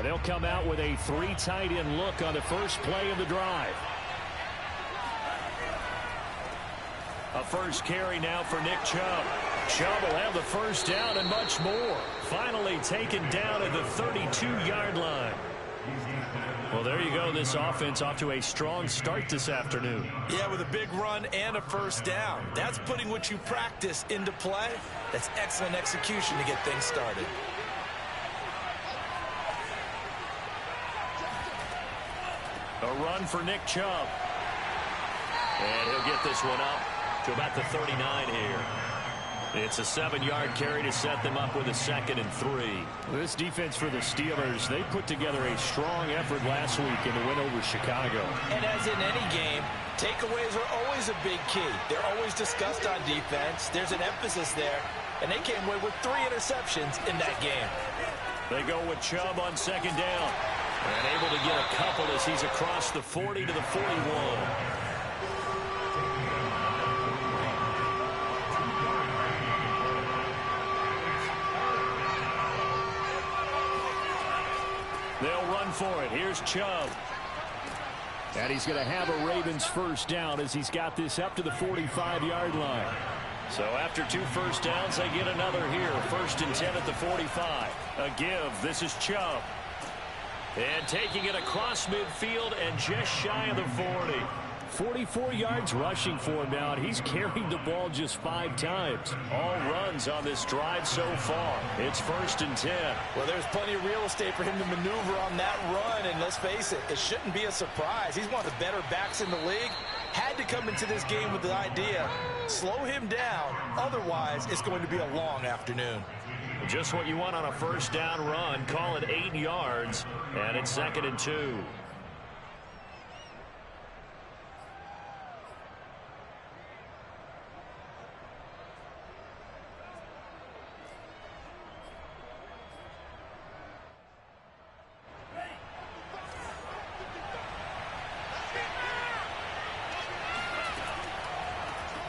And they'll come out with a 3 tight end look on the first play of the drive. A first carry now for Nick Chubb. Chubb will have the first down and much more. Finally taken down at the 32-yard line. Well, there you go. This offense off to a strong start this afternoon. Yeah, with a big run and a first down. That's putting what you practice into play. That's excellent execution to get things started. A run for Nick Chubb. And he'll get this one up to about the 39 here. It's a 7-yard carry to set them up with a 2nd and 3. This defense for the Steelers, they put together a strong effort last week in the win over Chicago. And as in any game, takeaways are always a big key. They're always discussed on defense. There's an emphasis there. And they came away with 3 interceptions in that game. They go with Chubb on 2nd down. And able to get a couple as he's across the 40 to the 41. They'll run for it. Here's Chubb. And he's going to have a Ravens first down as he's got this up to the 45-yard line. So after 2 first downs, they get another here. 1st and 10 at the 45. A give. This is Chubb. And taking it across midfield and just shy of the 40. 44 yards rushing for him now, and he's carried the ball just 5 times. All runs on this drive so far. It's 1st and 10. Well, there's plenty of real estate for him to maneuver on that run, and let's face it, it shouldn't be a surprise. He's one of the better backs in the league. Had to come into this game with the idea, slow him down, otherwise it's going to be a long afternoon. Just what you want on a first down run. Call it 8 yards, and it's 2nd and 2.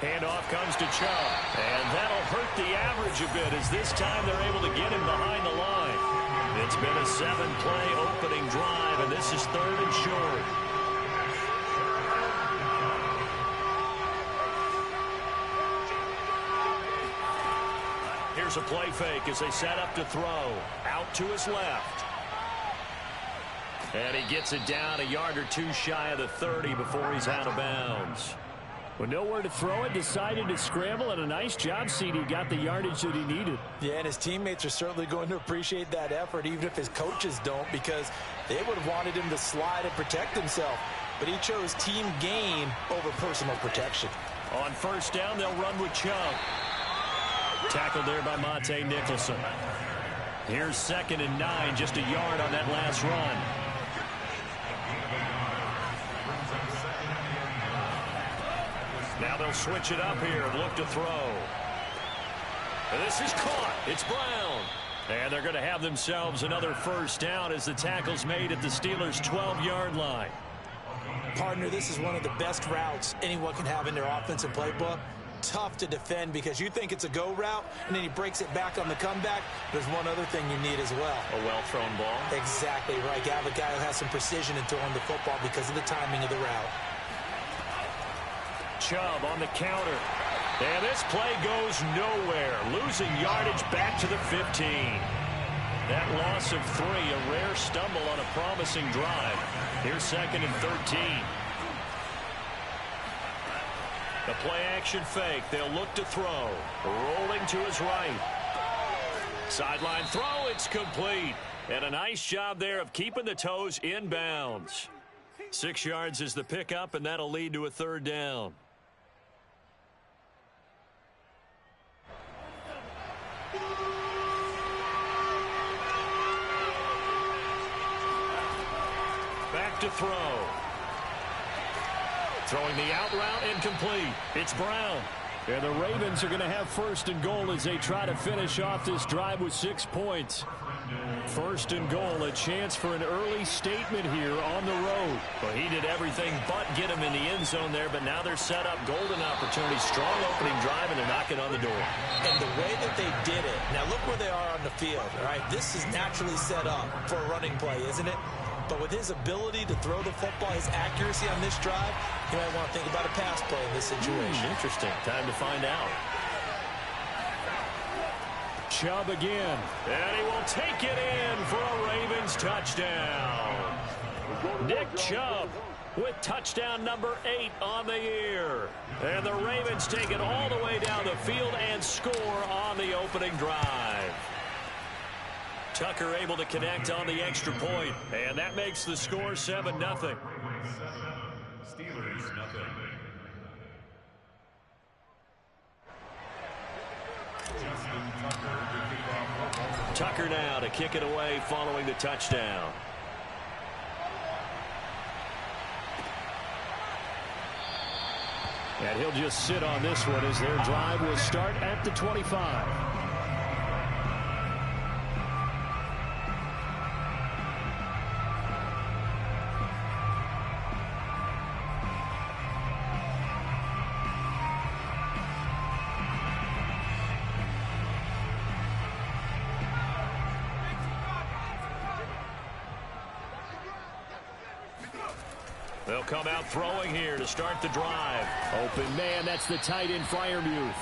Handoff comes to Chubb, and that'll hurt the average a bit as this time they're able to get him behind the line. It's been a 7-play opening drive, and this is 3rd and short. Here's a play fake as they set up to throw. Out to his left. And he gets it down a yard or 2 shy of the 30 before he's out of bounds. With nowhere to throw it, decided to scramble, and a nice job, CD. Got the yardage that he needed. Yeah, and his teammates are certainly going to appreciate that effort, even if his coaches don't, because they would have wanted him to slide and protect himself. But he chose team gain over personal protection. On first down, they'll run with Chubb. Tackled there by Monte Nicholson. Here's 2nd and 9, just a yard on that last run. Now they'll switch it up here and look to throw. This is caught. It's Brown. And they're going to have themselves another first down as the tackle's made at the Steelers' 12-yard line. Partner, this is one of the best routes anyone can have in their offensive playbook. Tough to defend because you think it's a go route, and then he breaks it back on the comeback. There's one other thing you need as well. A well-thrown ball. Exactly right. You have a guy who has some precision in throwing the football because of the timing of the route. Chubb on the counter. And this play goes nowhere. Losing yardage back to the 15. That loss of 3, a rare stumble on a promising drive. Here's 2nd and 13. The play action fake. They'll look to throw. Rolling to his right. Sideline throw. It's complete. And a nice job there of keeping the toes in bounds. 6 yards is the pickup, and that'll lead to a 3rd down. Back to throw. Throwing the out route incomplete. It's Brown. And the Ravens are going to have first and goal as they try to finish off this drive with 6 points. First and goal, a chance for an early statement here on the road. Well, he did everything but get him in the end zone there, but now they're set up. Golden opportunity, strong opening drive, and they're knocking on the door. And the way that they did it, now look where they are on the field, all right? This is naturally set up for a running play, isn't it? But with his ability to throw the football, his accuracy on this drive, you might want to think about a pass play in this situation. Interesting. Time to find out. Chubb again. And he will take it in for a Ravens touchdown. Nick Chubb with touchdown number 8 on the year. And the Ravens take it all the way down the field and score on the opening drive. Tucker able to connect on the extra point, and that makes the score 7-0. Steelers, nothing. Tucker now to kick it away following the touchdown. And he'll just sit on this one as their drive will start at the 25. They'll come out throwing here to start the drive. Open man, that's the tight end Freiermuth.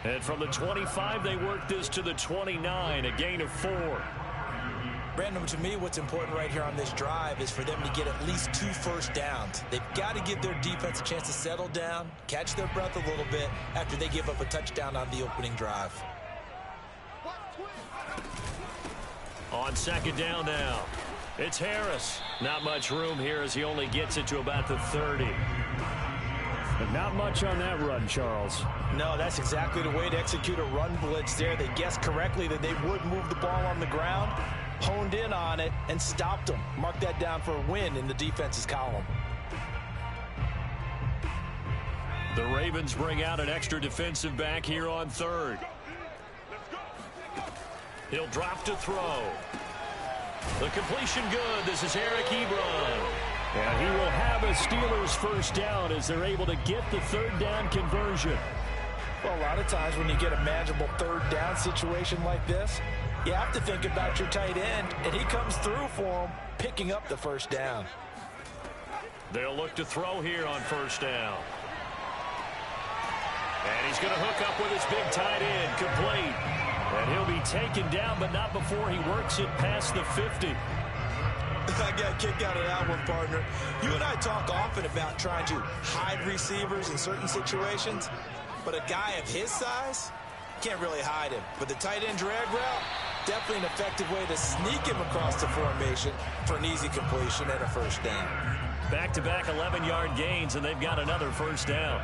And from the 25, they work this to the 29, a gain of 4. Brandon, to me, what's important right here on this drive is for them to get at least 2 first downs. They've got to give their defense a chance to settle down, catch their breath a little bit after they give up a touchdown on the opening drive. On second down now, it's Harris. Not much room here as he only gets it to about the 30. And not much on that run, Charles. No, that's exactly the way to execute a run blitz there. They guessed correctly that they would move the ball on the ground, honed in on it, and stopped them. Mark that down for a win in the defense's column. The Ravens bring out an extra defensive back here on third. He'll drop to throw. The completion good. This is Eric Ebron. And he will have a Steelers first down as they're able to get the third down conversion. Well, a lot of times when you get a manageable third down situation like this, you have to think about your tight end, and he comes through for him, picking up the first down. They'll look to throw here on first down. And he's going to hook up with his big tight end, complete. And he'll be taken down, but not before he works it past the 50. I got a kick out of that one, partner. You and I talk often about trying to hide receivers in certain situations, but a guy of his size can't really hide him. But the tight end drag route, definitely an effective way to sneak him across the formation for an easy completion and a first down. Back-to-back 11-yard gains, and they've got another first down.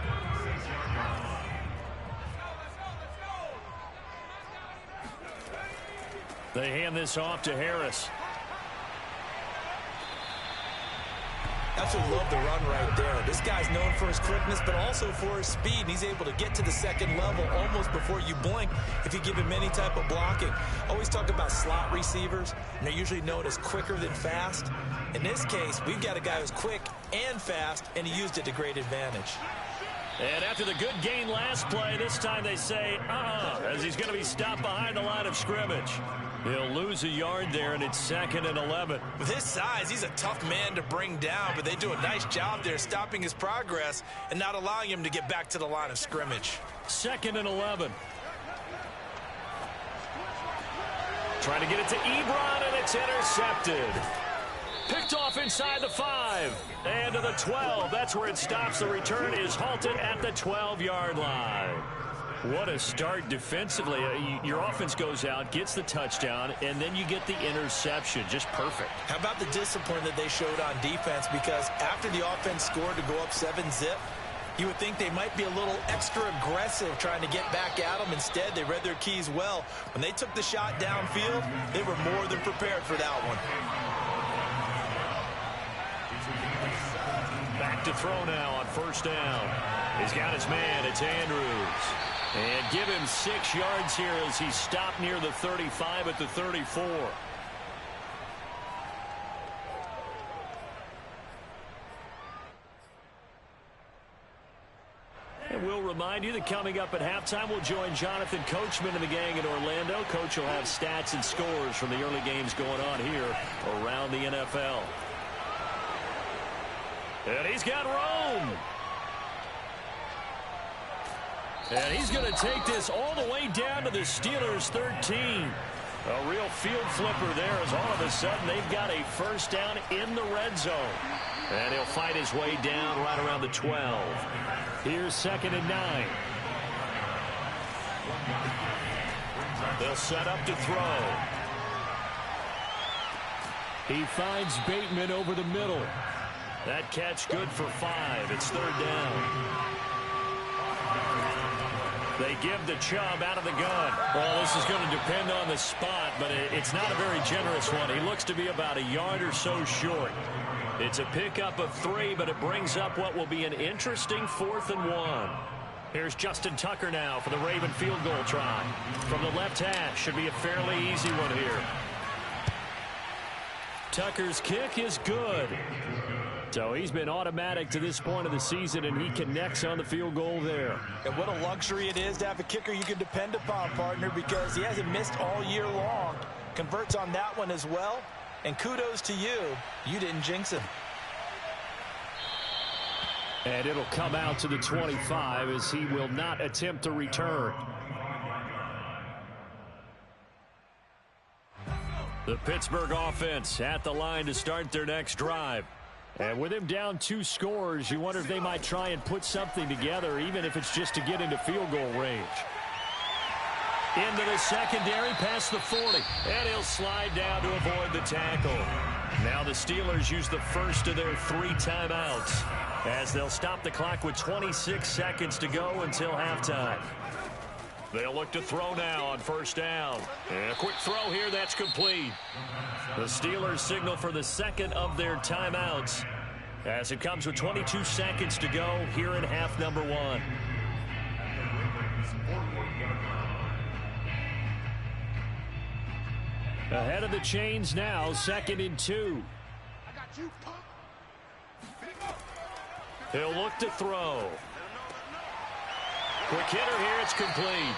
They hand this off to Harris. Absolutely love the run right there. This guy's known for his quickness, but also for his speed. He's able to get to the second level almost before you blink if you give him any type of blocking. Always talk about slot receivers, and they're usually known as quicker than fast. In this case, we've got a guy who's quick and fast, and he used it to great advantage. And after the good gain last play, this time they say, as he's going to be stopped behind the line of scrimmage. He'll lose a yard there, and it's 2nd and 11. With his size, he's a tough man to bring down, but they do a nice job there stopping his progress and not allowing him to get back to the line of scrimmage. 2nd and 11. Trying to get it to Ebron, and it's intercepted. Picked off inside the 5 and to the 12. That's where it stops. The return is halted at the 12-yard line. What a start defensively. Your offense goes out, gets the touchdown, and then you get the interception. Just perfect. How about the discipline that they showed on defense? Because after the offense scored to go up 7-zip, you would think they might be a little extra aggressive trying to get back at them. Instead, they read their keys well. When they took the shot downfield, they were more than prepared for that one. Back to throw now on first down. He's got his man. It's Andrews. And give him 6 yards here as he stopped near the 35 at the 34. And we'll remind you that coming up at halftime, we'll join Jonathan Coachman and the gang in Orlando. Coach will have stats and scores from the early games going on here around the NFL. And he's got Rome. And he's going to take this all the way down to the Steelers' 13. A real field flipper there as all of a sudden they've got a first down in the red zone. And he'll fight his way down right around the 12. Here's 2nd and 9. They'll set up to throw. He finds Bateman over the middle. That catch good for 5. It's 3rd down. They give the Chubb out of the gun. Well, this is going to depend on the spot, but it's not a very generous one. He looks to be about a yard or so short. It's a pickup of 3, but it brings up what will be an interesting 4th and 1. Here's Justin Tucker now for the Raven field goal try. From the left hash, should be a fairly easy one here. Tucker's kick is good. So he's been automatic to this point of the season, and he connects on the field goal there. And what a luxury it is to have a kicker you can depend upon, partner, because he hasn't missed all year long. Converts on that one as well. And kudos to you. You didn't jinx him. And it'll come out to the 25 as he will not attempt to return. The Pittsburgh offense at the line to start their next drive. And with him down 2 scores, you wonder if they might try and put something together, even if it's just to get into field goal range. Into the secondary, past the 40. And he'll slide down to avoid the tackle. Now the Steelers use the first of their 3 timeouts as they'll stop the clock with 26 seconds to go until halftime. They'll look to throw now on 1st down. And a quick throw here, that's complete. The Steelers signal for the 2nd of their timeouts as it comes with 22 seconds to go here in half number 1. Ahead of the chains now, 2nd and 2. He'll look to throw. Quick hitter here, it's complete.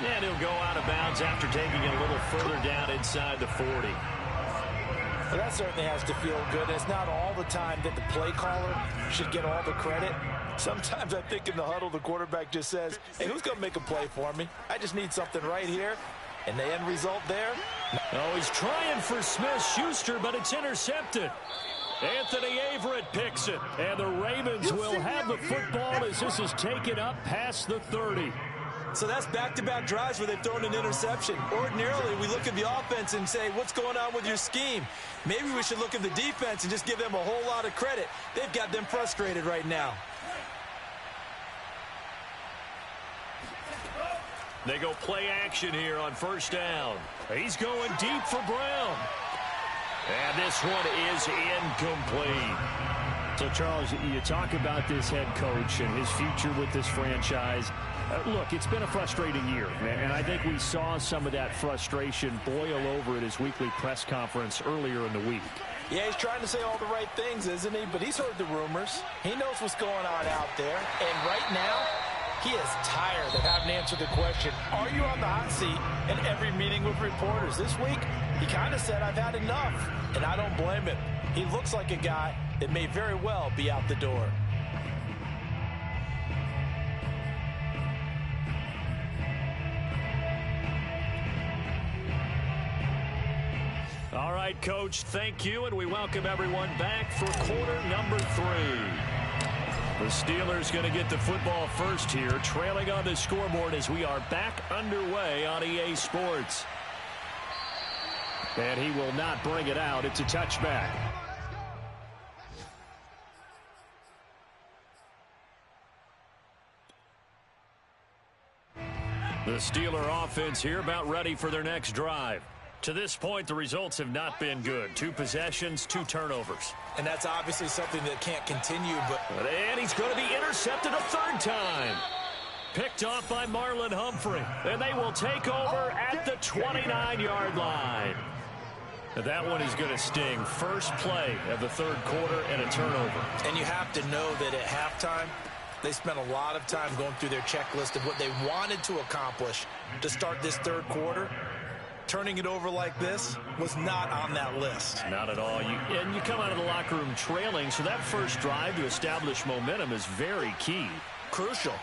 And he'll go out of bounds after taking it a little further down inside the 40. Well, that certainly has to feel good. It's not all the time that the play caller should get all the credit. Sometimes I think in the huddle, the quarterback just says, hey, who's going to make a play for me? I just need something right here. And the end result there? Oh, he's trying for Smith-Schuster, but it's intercepted. Anthony Averett picks it, and the Ravens will have the football as this is taken up past the 30. So that's back-to-back drives where they've thrown an interception. Ordinarily, we look at the offense and say, what's going on with your scheme? Maybe we should look at the defense and just give them a whole lot of credit. They've got them frustrated right now. They go play action here on 1st down. He's going deep for Brown. And this one is incomplete. So, Charles, you talk about this head coach and his future with this franchise. Look, it's been a frustrating year, and I think we saw some of that frustration boil over at his weekly press conference earlier in the week. Yeah, he's trying to say all the right things, isn't he? But he's heard the rumors. He knows what's going on out there. And right now, he is tired of having to answer the question, are you on the hot seat in every meeting with reporters? This week, he kind of said, I've had enough. And I don't blame him. He looks like a guy that may very well be out the door. All right, Coach, thank you, and we welcome everyone back for quarter number 3. The Steelers going to get the football first here, trailing on the scoreboard as we are back underway on EA Sports. And he will not bring it out. It's a touchback. The Steeler offense here about ready for their next drive. To this point, the results have not been good. 2 possessions, 2 turnovers. And that's obviously something that can't continue. And he's going to be intercepted a third time. Picked off by Marlon Humphrey. And they will take over at the 29-yard line. That one is going to sting. First play of the third quarter and a turnover. And you have to know that at halftime, they spent a lot of time going through their checklist of what they wanted to accomplish to start this third quarter. Turning it over like this was not on that list. Not at all. And you come out of the locker room trailing, so that first drive to establish momentum is very key. Crucial.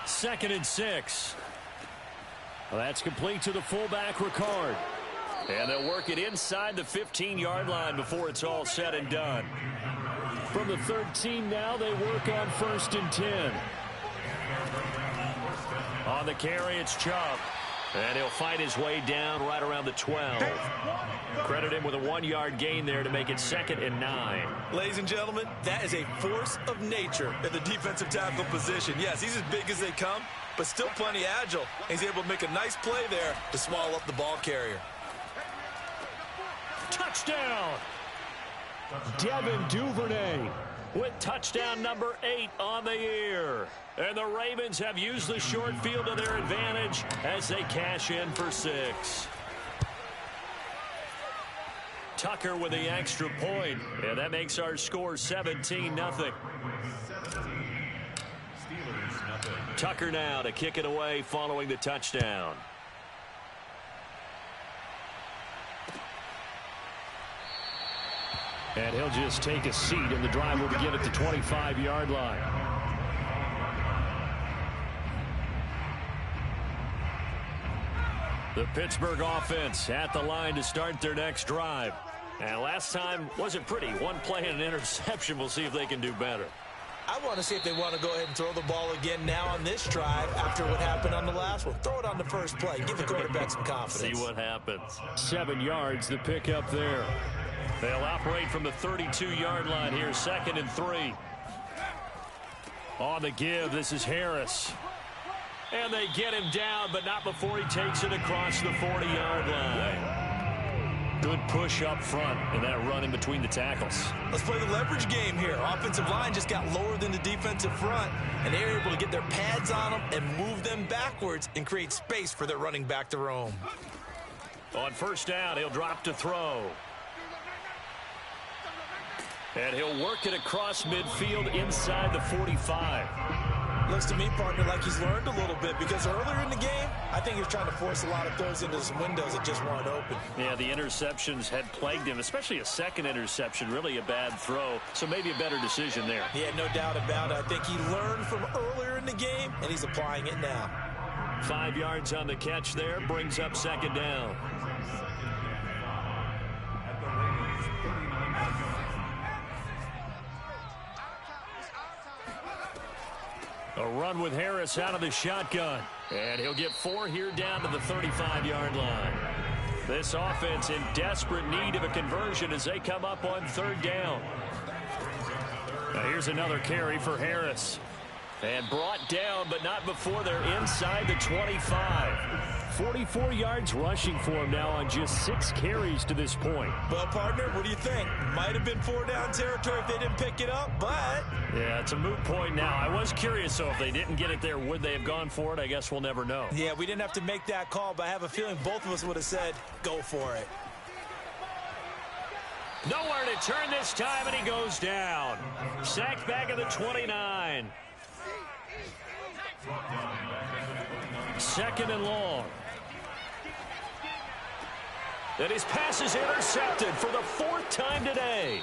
2nd and 6. Well, that's complete to the fullback, Ricard. And they'll work it inside the 15-yard line before it's all said and done. From the 13 now, they work on 1st and 10. On the carry, it's Chubb. And he'll fight his way down right around the 12. Credit him with a 1-yard gain there to make it 2nd and 9. Ladies and gentlemen, that is a force of nature in the defensive tackle position. Yes, he's as big as they come, but still plenty agile. He's able to make a nice play there to swallow up the ball carrier. Touchdown! Devin Duvernay with touchdown number 8 on the year. And the Ravens have used the short field to their advantage as they cash in for 6. Tucker with the extra point, and that makes our score 17-0. Tucker now to kick it away following the touchdown. And he'll just take a seat, and the drive will begin at the 25-yard line. The Pittsburgh offense at the line to start their next drive. And last time wasn't pretty. One play and an interception. We'll see if they can do better. I want to see if they want to go ahead and throw the ball again now on this drive after what happened on the last one. Throw it on the first play. Give the quarterback some confidence. See what happens. 7 yards, the pickup there. They'll operate from the 32-yard line here, 2nd and 3. On the give, this is Harris. And they get him down, but not before he takes it across the 40-yard line. Good push up front and that run in between the tackles. Let's play the leverage game here. Offensive line just got lower than the defensive front, and they're able to get their pads on them and move them backwards and create space for their running back to roam. On 1st down, he'll drop to throw. And he'll work it across midfield inside the 45. Looks to me, partner, like he's learned a little bit, because earlier in the game, I think he was trying to force a lot of throws into some windows that just weren't open. Yeah, the interceptions had plagued him, especially a second interception, really a bad throw, so maybe a better decision there. Yeah, no doubt about it. I think he learned from earlier in the game, and he's applying it now. 5 yards on the catch there, brings up 2nd down. A run with Harris out of the shotgun. And he'll get 4 here down to the 35-yard line. This offense in desperate need of a conversion as they come up on 3rd down. Now here's another carry for Harris. And brought down, but not before they're inside the 25. 44 yards rushing for him now on just 6 carries to this point. Well, partner, what do you think? Might have been 4-down territory if they didn't pick it up, but... Yeah, it's a moot point now. I was curious, so if they didn't get it there, would they have gone for it? I guess we'll never know. Yeah, we didn't have to make that call, but I have a feeling both of us would have said, go for it. Nowhere to turn this time, and he goes down. Sacked back at the 29. 2nd and long. And his pass is intercepted for the 4th time today.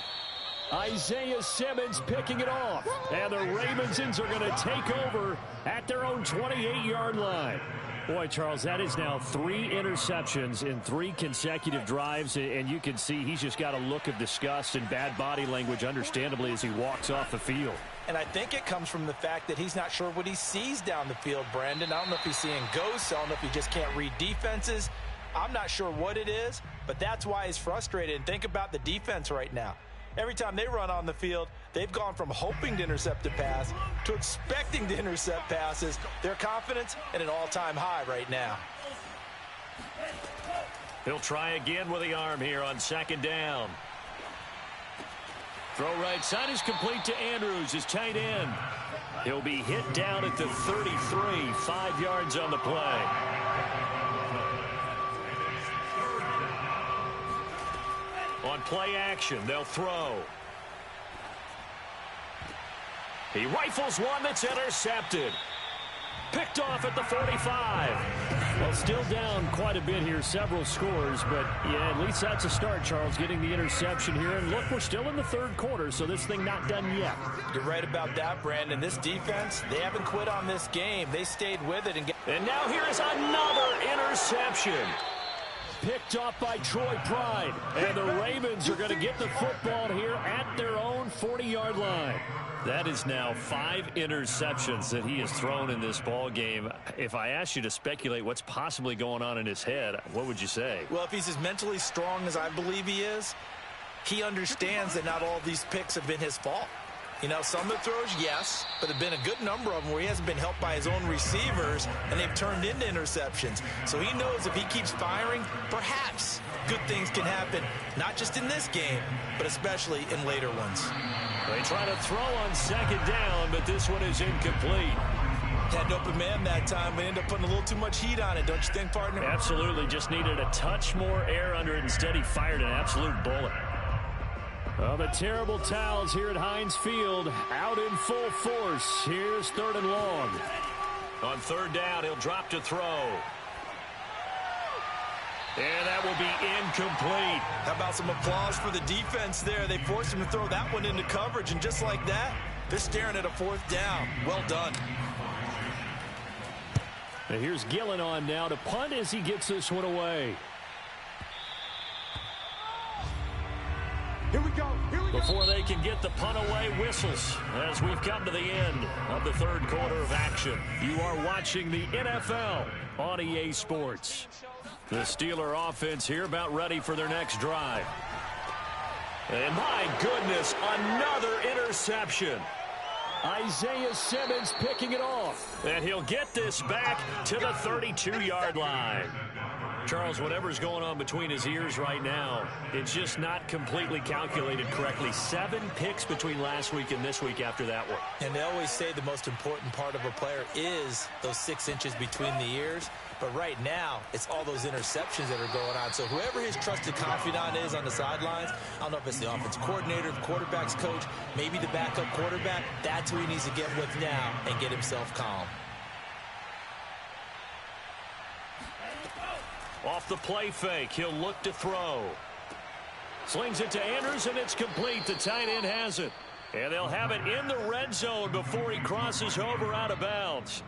Isaiah Simmons picking it off. And the Ravensons are going to take over at their own 28-yard line. Boy, Charles, that is now 3 interceptions in 3 consecutive drives, and you can see he's just got a look of disgust and bad body language, understandably, as he walks off the field. And I think it comes from the fact that he's not sure what he sees down the field, Brandon. I don't know if he's seeing ghosts. I don't know if he just can't read defenses. I'm not sure what it is, but that's why he's frustrated. And think about the defense right now. Every time they run on the field, they've gone from hoping to intercept a pass to expecting to intercept passes. Their confidence at an all-time high right now. He'll try again with the arm here on second down. Throw right side is complete to Andrews, his tight end. He'll be hit down at the 33, 5 yards on the play. On play action, they'll throw. He rifles one that's intercepted. Picked off at the 45. Well, still down quite a bit here, several scores, but yeah, at least that's a start, Charles, getting the interception here. And look, we're still in the third quarter, so this thing not done yet. You're right about that, Brandon. This defense, they haven't quit on this game. They stayed with it. And now here is another interception. Picked off by Troy Pride. And the Ravens are going to get the football here at their own 40-yard line. That is now 5 interceptions that he has thrown in this ball game. If I asked you to speculate what's possibly going on in his head, what would you say? Well, if he's as mentally strong as I believe he is, he understands that not all of these picks have been his fault. You know, some of the throws, yes, but there have been a good number of them where he hasn't been helped by his own receivers, and they've turned into interceptions. So he knows if he keeps firing, perhaps good things can happen, not just in this game, but especially in later ones. They try to throw on second down, but this one is incomplete. Had an open man that time, but ended up putting a little too much heat on it, don't you think, partner? Absolutely. Just needed a touch more air under it. Instead, he fired an absolute bullet. Well, the terrible towels here at Heinz Field out in full force. Here's 3rd and long. On 3rd down, he'll drop to throw. And that will be incomplete. How about some applause for the defense there? They forced him to throw that one into coverage, and just like that, they're staring at a 4th down. Well done. And here's Gillen on now to punt as he gets this one away. Here we go. Before they can get the punt away, whistles as we've come to the end of the 3rd quarter of action. You are watching the NFL on EA Sports. The Steeler offense here about ready for their next drive. And my goodness, another interception. Isaiah Simmons picking it off. And he'll get this back to the 32-yard line. Charles, whatever's going on between his ears right now, it's just not completely calculated correctly. 7 picks between last week and this week after that one. And they always say the most important part of a player is those 6 inches between the ears. But right now, it's all those interceptions that are going on. So whoever his trusted confidant is on the sidelines, I don't know if it's the offensive coordinator, the quarterback's coach, maybe the backup quarterback, that's who he needs to get with now and get himself calm. Off the play fake, he'll look to throw. Slings it to Andrews, and it's complete. The tight end has it. And they'll have it in the red zone before he crosses over out of bounds.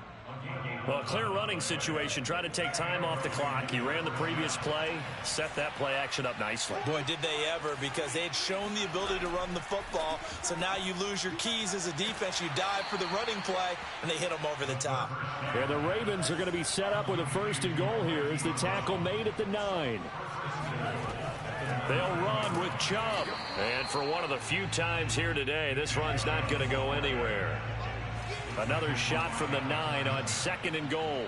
Well, a clear running situation. Try to take time off the clock. He ran the previous play, set that play action up nicely. Boy, did they ever, because they had shown the ability to run the football. So now you lose your keys as a defense. You dive for the running play, and they hit them over the top. And the Ravens are going to be set up with a 1st and goal here as the tackle made at the 9. They'll run with Chubb. And for one of the few times here today, this run's not going to go anywhere. Another shot from the 9 on 2nd and goal.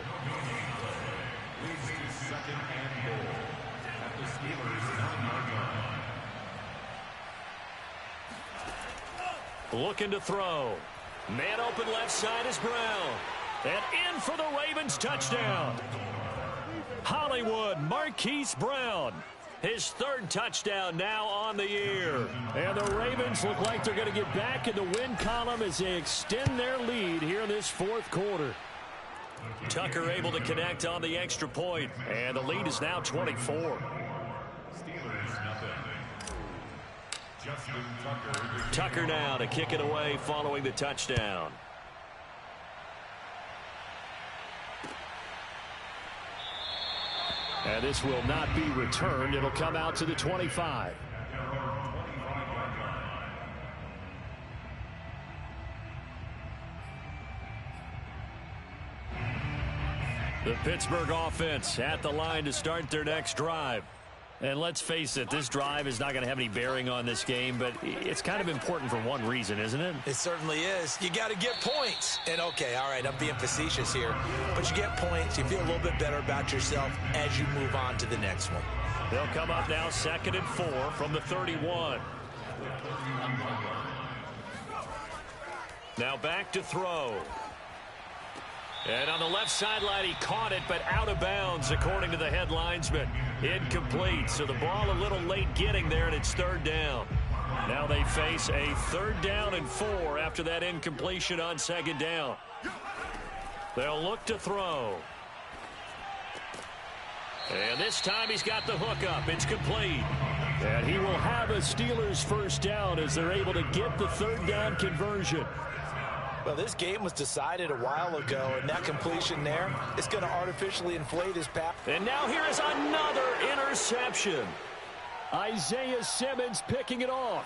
Looking to throw. Man open left side is Brown. And in for the Ravens touchdown. Hollywood Marquise Brown. His 3rd touchdown now on the year. And the Ravens look like they're going to get back in the win column as they extend their lead here in this 4th quarter. Tucker able to connect on the extra point, and the lead is now 24. Tucker now to kick it away following the touchdown. And this will not be returned. It'll come out to the 25. The Pittsburgh offense at the line to start their next drive. And let's face it, this drive is not going to have any bearing on this game, but it's kind of important for one reason, isn't it? It certainly is. You got to get points. And, okay, all right, I'm being facetious here. But you get points, you feel a little bit better about yourself as you move on to the next one. They'll come up now 2nd and 4 from the 31. Now back to throw. And on the left sideline, he caught it, but out of bounds, according to the head linesman. Incomplete, so the ball a little late getting there, and it's 3rd down. Now they face a 3rd down and 4 after that incompletion on 2nd down. They'll look to throw. And this time he's got the hook up. It's complete. And he will have a Steelers 1st down as they're able to get the 3rd down conversion. Well, this game was decided a while ago, and that completion there is going to artificially inflate his pass. And now here is another interception. Isaiah Simmons picking it off.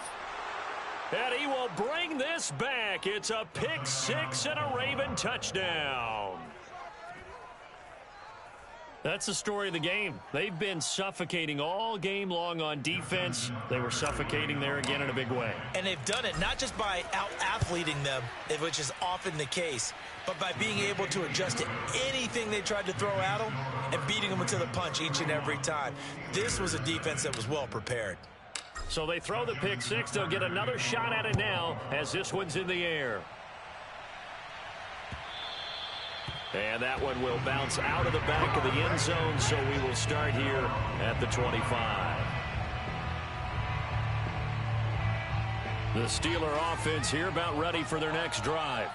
And he will bring this back. It's a pick 6 and a Raven touchdown. That's the story of the game. They've been suffocating all game long on defense. They were suffocating there again in a big way. And they've done it not just by out-athleting them, which is often the case, but by being able to adjust to anything they tried to throw at them and beating them into the punch each and every time. This was a defense that was well prepared. So they throw the pick 6. They'll get another shot at it now as this one's in the air. And that one will bounce out of the back of the end zone, so we will start here at the 25. The Steeler offense here about ready for their next drive.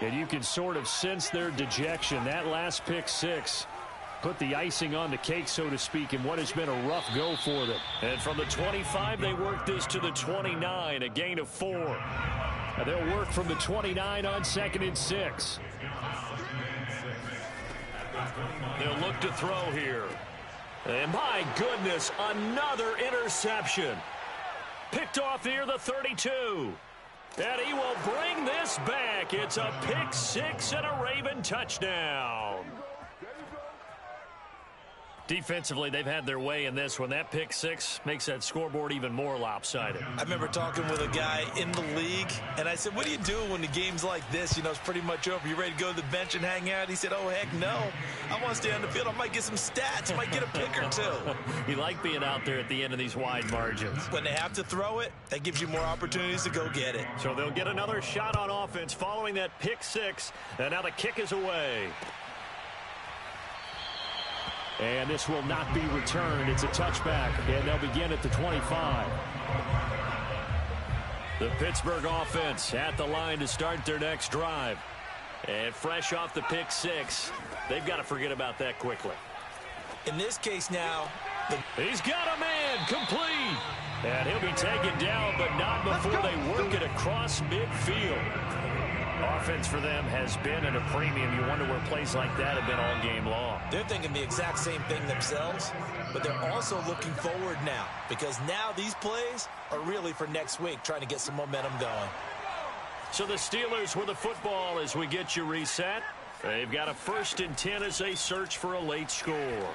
And you can sort of sense their dejection. That last pick 6 put the icing on the cake, so to speak, in what has been a rough go for them. And from the 25, they work this to the 29, a gain of 4. And they'll work from the 29 on 2nd and 6. They'll look to throw here. And my goodness, another interception. Picked off near the 32. And he will bring this back. It's a pick 6 and a Raven touchdown. Defensively, they've had their way in this one. That pick 6 makes that scoreboard even more lopsided. I remember talking with a guy in the league, and I said, what do you do when the game's like this? You know, it's pretty much over. You ready to go to the bench and hang out? He said, oh, heck no. I want to stay on the field. I might get some stats. I might get a pick or two. You like being out there at the end of these wide margins. When they have to throw it, that gives you more opportunities to go get it. So they'll get another shot on offense following that pick 6, and now the kick is away. And this will not be returned. It's a touchback, and they'll begin at the 25. The Pittsburgh offense at the line to start their next drive. And fresh off the pick 6, they've got to forget about that quickly. In this case now, he's got a man complete. And he'll be taken down, but not before they work it across midfield. Offense for them has been at a premium. You wonder where plays like that have been all game long. They're thinking the exact same thing themselves, but they're also looking forward now, because now these plays are really for next week, trying to get some momentum going. So the Steelers with the football as we get you reset. They've got a 1st and 10 as they search for a late score.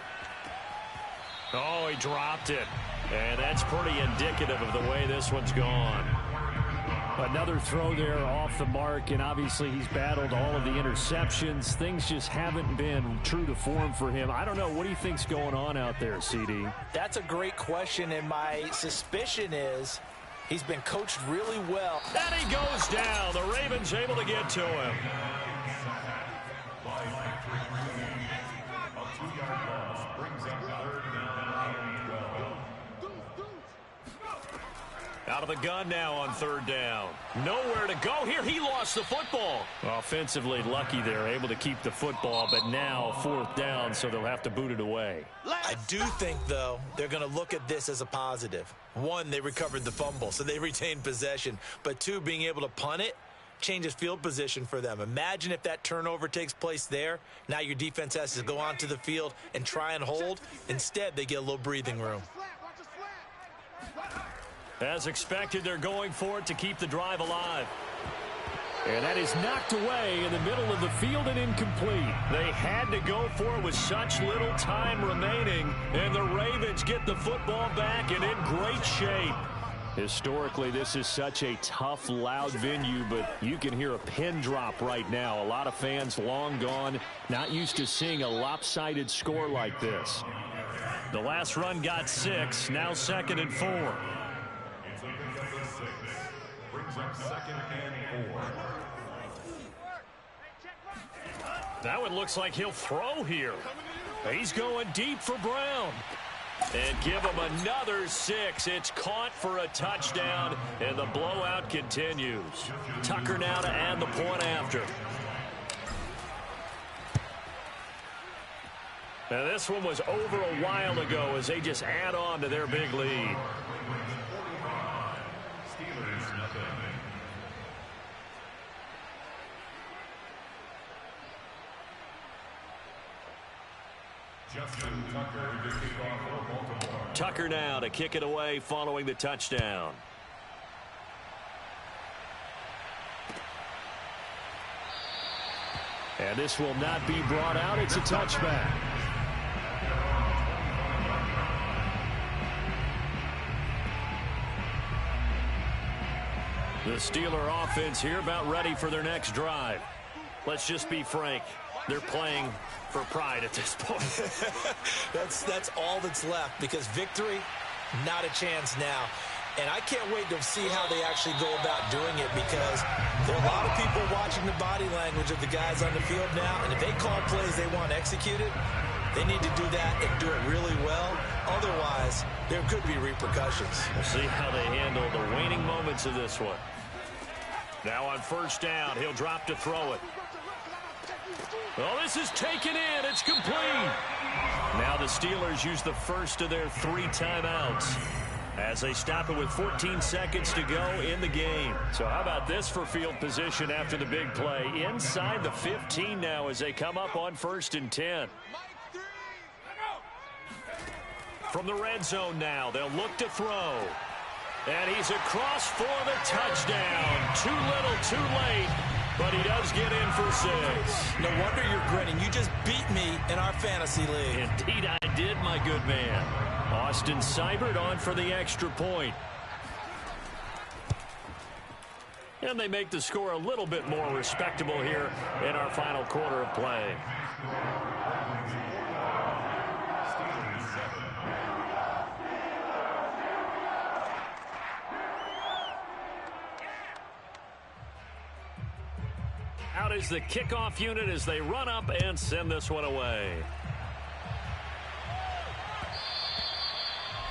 Oh, he dropped it. And that's pretty indicative of the way this one's gone. Another throw there off the mark, and obviously he's battled all of the interceptions. Things just haven't been true to form for him. I don't know. What do you think's going on out there, CD? That's a great question, and my suspicion is he's been coached really well. And he goes down. The Ravens able to get to him. Out of the gun now on 3rd down. Nowhere to go here. He lost the football. Offensively lucky they're able to keep the football, but now 4th down, so they'll have to boot it away. I do think, though, they're going to look at this as a positive. 1, they recovered the fumble, so they retained possession. But 2, being able to punt it changes field position for them. Imagine if that turnover takes place there. Now your defense has to go onto the field and try and hold. Instead, they get a little breathing room. As expected, they're going for it to keep the drive alive. And that is knocked away in the middle of the field and incomplete. They had to go for it with such little time remaining, and the Ravens get the football back and in great shape. Historically, this is such a tough, loud venue, but you can hear a pin drop right now. A lot of fans long gone, not used to seeing a lopsided score like this. The last run got 6, now 2nd and 4. Brings up 2nd and 4. That one looks like he'll throw here. He's going deep for Brown. And give him another 6. It's caught for a touchdown, and the blowout continues. Tucker now to add the point after. Now this one was over a while ago as they just add on to their big lead. Justin Tucker to kick off for Baltimore. Tucker now to kick it away following the touchdown. And this will not be brought out. It's a touchback. The Steeler offense here about ready for their next drive. Let's just be frank. They're playing for pride at this point. That's all that's left, because victory, not a chance now. And I can't wait to see how they actually go about doing it, because there are a lot of people watching the body language of the guys on the field now, and if they call plays they want executed, they need to do that and do it really well. Otherwise, there could be repercussions. We'll see how they handle the waning moments of this one. Now on first down, he'll drop to throw it. Well, this is taken in. It's complete. Now the Steelers use the first of their 3 timeouts as they stop it with 14 seconds to go in the game. So how about this for field position after the big play? Inside the 15 now as they come up on 1st and 10. From the red zone now, they'll look to throw. And he's across for the touchdown. Too little, too late. But he does get in for 6. No wonder you're grinning. You just beat me in our fantasy league. Indeed I did, my good man. Austin Seibert on for the extra point. And they make the score a little bit more respectable here in our final quarter of play. Out is the kickoff unit as they run up and send this one away.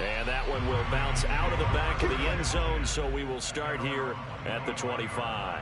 And that one will bounce out of the back of the end zone, so we will start here at the 25.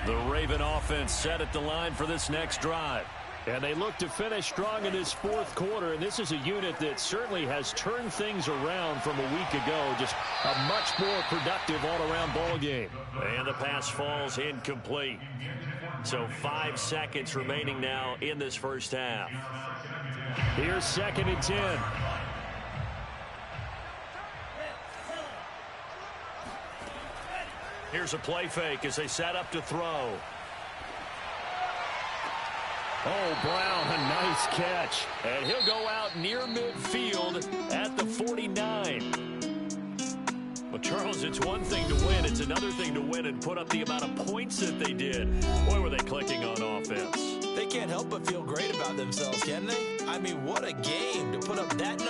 The Raven offense set at the line for this next drive. And they look to finish strong in this 4th quarter, and this is a unit that certainly has turned things around from a week ago. Just a much more productive all-around ball game. And the pass falls incomplete. So 5 seconds remaining now in this first half. Here's 2nd and 10. Here's a play fake as they set up to throw. Oh, Brown, a nice catch. And he'll go out near midfield at the 49. Well, Charles, it's one thing to win. It's another thing to win and put up the amount of points that they did. Boy, were they clicking on offense. They can't help but feel great about themselves, can they? I mean, what a game to put up that number.